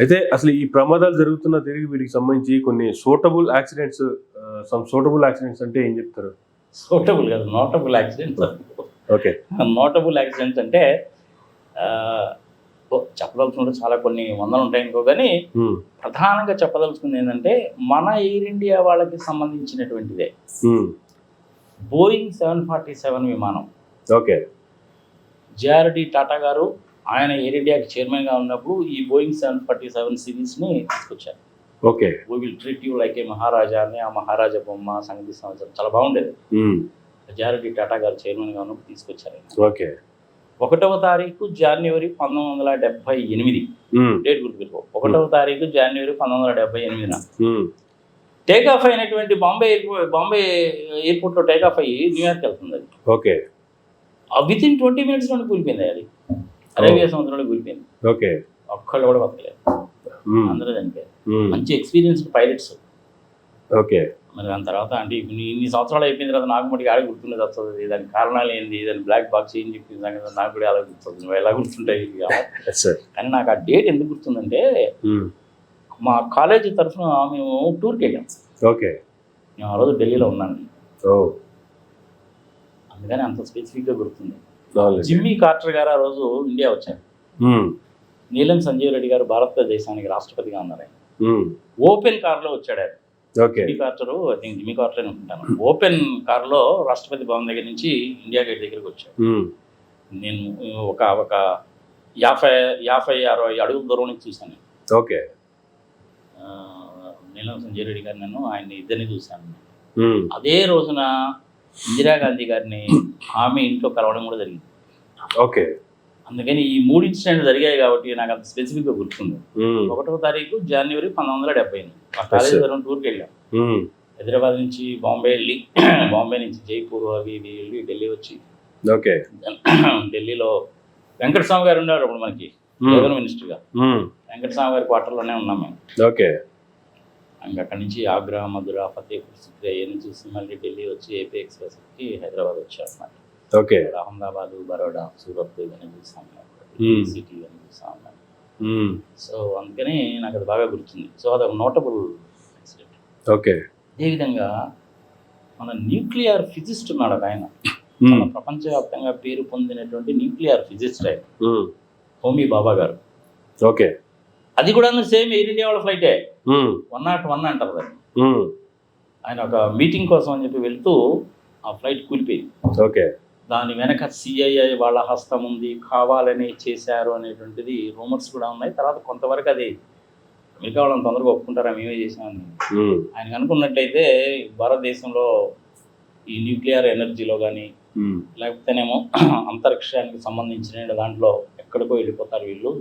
అయితే అసలు ఈ ప్రమాదాలు జరుగుతున్న తిరిగి వీటికి సంబంధించి కొన్ని సూటబుల్ యాక్సిడెంట్స్ సూటబుల్ యాక్సిడెంట్స్ అంటే ఏం చెప్తారు? సూటబుల్ కాదు, notable accidents. Okay. Notable accidents అంటే చెప్పదలుచుకుంటే చాలా కొన్ని వందలు ఉంటాయి ఇంకో, కానీ ప్రధానంగా చెప్పదలుచుకుంది ఏంటంటే మన ఎయిర్ ఇండియా వాళ్ళకి సంబంధించినటువంటిదే. బోయింగ్ 747 విమానం. ఓకే. జేఆర్డి టాటా గారు ఆయన ఎయిర్ ఇండియాకి చైర్మన్గా ఉన్నప్పుడు ఈ బోయింగ్ 747 సిరీస్ని తీసుకొచ్చారు. Okay. We will treat you like a Maharaja అని, ఆ మహారాజా బొమ్మ సంగీత సంవత్సరం చాలా బాగుండేది. జేఆర్డి టాటా గారు చైర్మన్గా ఉన్నప్పుడు తీసుకొచ్చారు. ఓకే. 1వ తారీఖు జనవరి 1978 డేట్ గుర్తుపెట్టుకో. 1వ తారీఖు జనవరి 1978 టేక్ ఆఫ్ అయినటువంటి బాంబే ఎయిర్పోర్ట్లో టేక్ ఆఫ్ అయ్యి న్యూయార్క్ వెళ్తుంది. అది ఓకే. విత్ ఇన్ 20 minutes లోనే కూలిపోయింది. అది అరేబియా సముద్రంలో కూలిపోయింది. ఓకే. ఒక్కళ్ళు కూడా బతకలేదు, అందరూ చనిపోయారు. మంచి ఎక్స్పీరియన్స్డ్ పైలట్స్. ఓకే. మరి దాని తర్వాత అంటే ఇన్ని సంవత్సరాలు అయిపోయిన తర్వాత నాకు మటుకు ఆడే గుర్తుండేది వస్తుంది. దాని కారణాలు ఏంది, దాని బ్లాక్ బాక్స్ ఏం చెప్పింది సంగతి నాకు కూడా అలా గుర్తుంది. నువ్వు ఎలా గుర్తుంటాయి కానీ నాకు ఆ డేట్ ఎందుకు గుర్తుందంటే మా కాలేజీ తరఫున మేము టూర్కి వెళ్ళాం. ఓకే. నేను ఆ రోజు ఢిల్లీలో ఉన్నాను, అందుకని అంత స్పెసిఫిక్గా గుర్తుంది. జిమ్మీ కార్టర్ గారు ఆ రోజు ఇండియా వచ్చారు. నీలం సంజీవ్ రెడ్డి గారు భారతదేశానికి రాష్ట్రపతిగా ఉన్నారు. ఓపెన్ కార్లో వచ్చాడు ఆయన. Jimmy Carter, I think Jimmy Carter అనుకుంటాను. ఓపెన్ కార్లో రాష్ట్రపతి భవన్ దగ్గర నుంచి ఇండియా గేట్ దగ్గరికి వచ్చాడు. నేను ఒక 50-60 అడుగుల దూరం నుంచి చూశాను. ఓకే. నీలం సంజయ్ రెడ్డి గారు నన్ను ఆయన్ని ఇద్దరిని చూశాను. అదే రోజున ఇందిరాగాంధీ గారిని ఆమె ఇంట్లో కలవడం కూడా జరిగింది. ఓకే. అందుకని ఈ 3 ఇన్సిడెంట్లు జరిగాయి కాబట్టి నాకు అంత స్పెసిఫిక్గా గుర్తుంది. 1వ తారీఖు జనవరి 1978 మా కాలేజీ తరఫున టూర్కి వెళ్ళాం. హైదరాబాద్ నుంచి బాంబే వెళ్ళి, బాంబే నుంచి జైపూర్ అవి ఇవి వెళ్ళి ఢిల్లీ వచ్చి, ఓకే, ఢిల్లీలో వెంకటస్వామి గారు ఉన్నారు అప్పుడు మనకి రెవెన్యూ మినిస్టర్గా. వెంకటస్వామి గారి క్వార్టర్లోనే ఉన్నాం మేము. ఓకే. ఇంకా అక్కడి నుంచి ఆగ్రా, మధుర, ఫతేపూర్ సిక్రీ అవన్నీ చూసి మళ్ళీ ఢిల్లీ వచ్చి ఏపీ ఎక్స్ప్రెస్కి హైదరాబాద్ వచ్చాం అన్నమాట. ఓకే. అహ్మదాబాద్, బరోడా, సూరత్ ఇవన్నీ చూసాం, సిటీ ఇవన్నీ చూసాం. సో అందుకని నాకు అది బాగా గుర్తుంది. సో అదొక నోటబుల్ యాక్సిడెంట్. ఓకే. అదేవిధంగా మన న్యూక్లియర్ ఫిజిస్ట్ ఉన్నాడు ఒక ఆయన, మన ప్రపంచవ్యాప్తంగా పేరు పొందినటువంటి న్యూక్లియర్ ఫిజిస్ట్ ఆయన, హోమీ బాబా గారు. ఓకే. అది కూడా సేమ్ ఎయిర్ ఇండియా వాళ్ళ ఫ్లైటే, 101 అంటారు దాన్ని. ఆయన ఒక మీటింగ్ కోసం అని చెప్పి వెళ్తూ ఆ ఫ్లైట్ కూలిపోయింది. ఓకే. దాని వెనక సిఐఐ వాళ్ళ హస్తం ఉంది, కావాలని చేశారు అనేటువంటిది రూమర్స్ కూడా ఉన్నాయి. తర్వాత కొంతవరకు అది అమెరికా వాళ్ళని తొందరగా ఒప్పుకుంటారా మేమే చేసామని. ఆయన అనుకున్నట్టయితే భారతదేశంలో ఈ న్యూక్లియర్ ఎనర్జీలో కానీ లేకపోతేనేమో అంతరిక్షానికి సంబంధించిన దాంట్లో ఎక్కడికో వెళ్ళిపోతారు వీళ్ళు,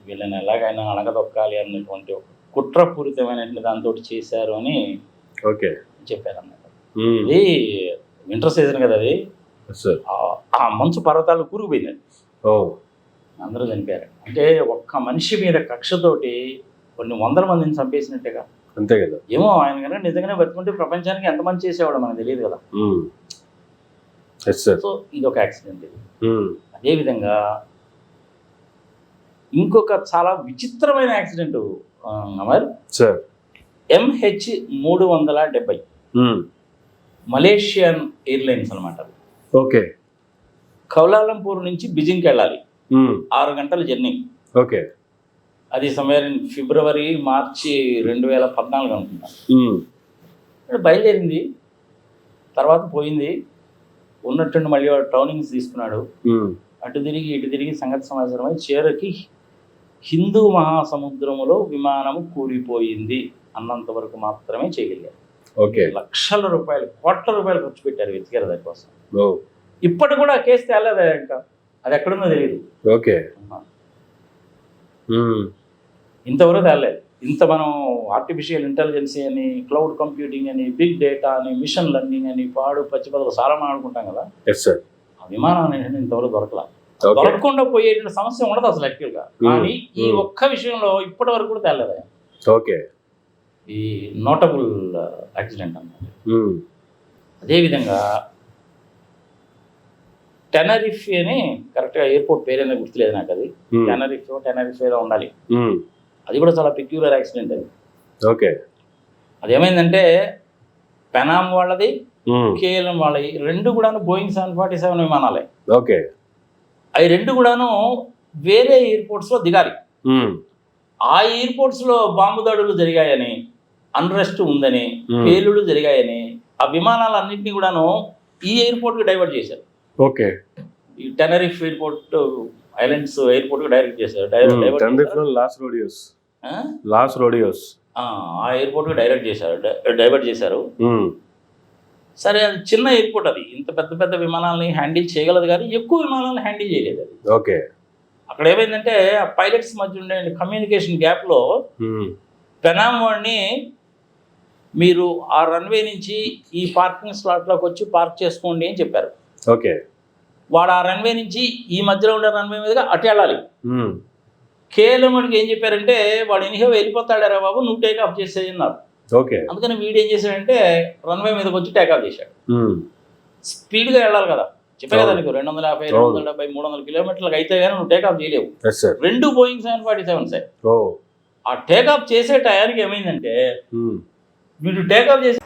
వీళ్ళని ఎలాగైనా అణగదొక్కాలి అన్నటువంటి ఒక కుట్రపూరితమైనటువంటి దాంతో చేశారు అని చెప్పారు అన్నమాట. ఇది వింటర్ సీజన్ కదా, అది ఆ మంచు పర్వతాలు కూరుకుపోయింది, అందరూ చనిపోయారు. అంటే ఒక్క మనిషి మీద కక్షతోటి కొన్ని వందల మందిని చంపేసినట్టుగా. అంతే కదా. ఏమో ఆయన కనుక నిజంగానే బతుకుంటే ప్రపంచానికి ఎంతమంది చేసేవాడు మనకు తెలియదు కదా. సో ఇది ఒక యాక్సిడెంట్. ఇది అదేవిధంగా ఇంకొక చాలా విచిత్రమైన accident Amar, MH370 Malaysian airlines అనమాట. ఓకే. కౌలాలంపూర్ నుంచి బీజింగ్కి వెళ్ళాలి, 6 గంటల జర్నీ. ఓకే. అది సమయం ఫిబ్రవరి, మార్చి 2014 అనుకుంటాను. బయలుదేరింది, తర్వాత పోయింది, ఉన్నట్టుండి మళ్ళీ వాడు ట్రైనింగ్స్ తీసుకున్నాడు. అటు తిరిగి ఇటు తిరిగి సంగతి సమాచారమై చివరికి హిందూ మహాసముద్రములో విమానము కూలిపోయింది అన్నంత వరకు మాత్రమే చేయగలిగారు. ఓకే. లక్షల రూపాయలు, కోట్ల రూపాయలు ఖర్చు పెట్టారు వెతికారు దానికోసం. ఇప్పటి కూడా కేసు తేలేదా, ఇంకా అది ఎక్కడుందో తెలియదు. ఓకే. ఇంతవరకు తేలేదు. ఇంత మనం ఆర్టిఫిషియల్ ఇంటెలిజెన్సీ అని, క్లౌడ్ కంప్యూటింగ్ అని, బిగ్ డేటా అని, మిషన్ లెర్నింగ్ అని, పాడు పచ్చిపదలు చాలా మాట్లాడుకుంటాం కదా. ఆ విమానం అనేది ఇంతవరకు దొరకలా. దొరకకుండా పోయేటువంటి సమస్య ఉండదు అసలు యాక్చువల్గా. కానీ ఈ ఒక్క విషయంలో ఇప్పటి వరకు కూడా తేలేదా. ఓకే. ఈ నోటబుల్ యాక్సిడెంట్ అన్నమాట. అదేవిధంగా టెనరిఫే అని, కరెక్ట్గా ఎయిర్పోర్ట్ పేరేదో గుర్తులేదు నాకు, అది టెనరిఫేలో ఉండాలి. అది కూడా చాలా పెక్యులర్ యాక్సిడెంట్ అది. ఓకే. అదేమైందంటే పెనాం వాళ్ళది, కేఎల్ఎం వాళ్ళది రెండు కూడాను బోయింగ్ 747 విమానాలే. ఓకే. అవి రెండు కూడాను వేరే ఎయిర్పోర్ట్స్లో దిగాలి. ఆ ఎయిర్పోర్ట్స్లో బాంబు దాడులు జరిగాయని, అన్రెస్ట్ ఉందని, పేలుళ్ళు జరిగాయని ఆ విమానాలన్నింటినీ కూడాను ఈ ఎయిర్పోర్ట్కి డైవర్ట్ చేశారు. ఓకే. ఈ టెనరిఫ్ ఎయిర్పోర్ట్, ఐలాండ్స్ ఎయిర్పోర్ట్కి డైరెక్ట్ చేశారు. లాస్ రోడియోస్ ఆ ఎయిర్పోర్ట్కి డైవర్ట్ చేశారు. సరే, అది చిన్న ఎయిర్పోర్ట్, అది ఇంత పెద్ద పెద్ద విమానాలని హ్యాండిల్ చేయగలదు కానీ ఎక్కువ విమానాలను హ్యాండిల్ చేయలేదు అది. ఓకే. అక్కడ ఏమైందంటే ఆ పైలట్స్ మధ్య ఉండే కమ్యూనికేషన్ గ్యాప్లో పెనాం వాడిని మీరు ఆ రన్వే నుంచి ఈ పార్కింగ్ స్లాట్లోకి వచ్చి పార్క్ చేసుకోండి అని చెప్పారు. ఓకే. వాడు ఆ రన్వే నుంచి ఈ మధ్యలో ఉండే రన్వే మీదుగా అటు వెళ్ళాలి. కేఎల్ఎం వాడికి ఏం చెప్పారంటే వాడు ఎనిహో వెళ్ళిపోతాడారా బాబు, నువ్వు టేకాఫ్ చేసేది అన్నారు. ఓకే. అందుకని వీడు ఏం చేశాడంటే రన్వే మీదకి వచ్చి టేకాఫ్ చేశాడు. స్పీడ్గా వెళ్ళాలి కదా, చెప్పే కదా నీకు 250, 270, 300 కిలోమీటర్లకు అయితే కానీ నువ్వు టేకాఫ్ చేయలేవు. రెండు బోయింగ్ 747 సార్. ఆ టేకాఫ్ చేసే టయానికి ఏమైందంటే వీడు టేకాఫ్ చేసి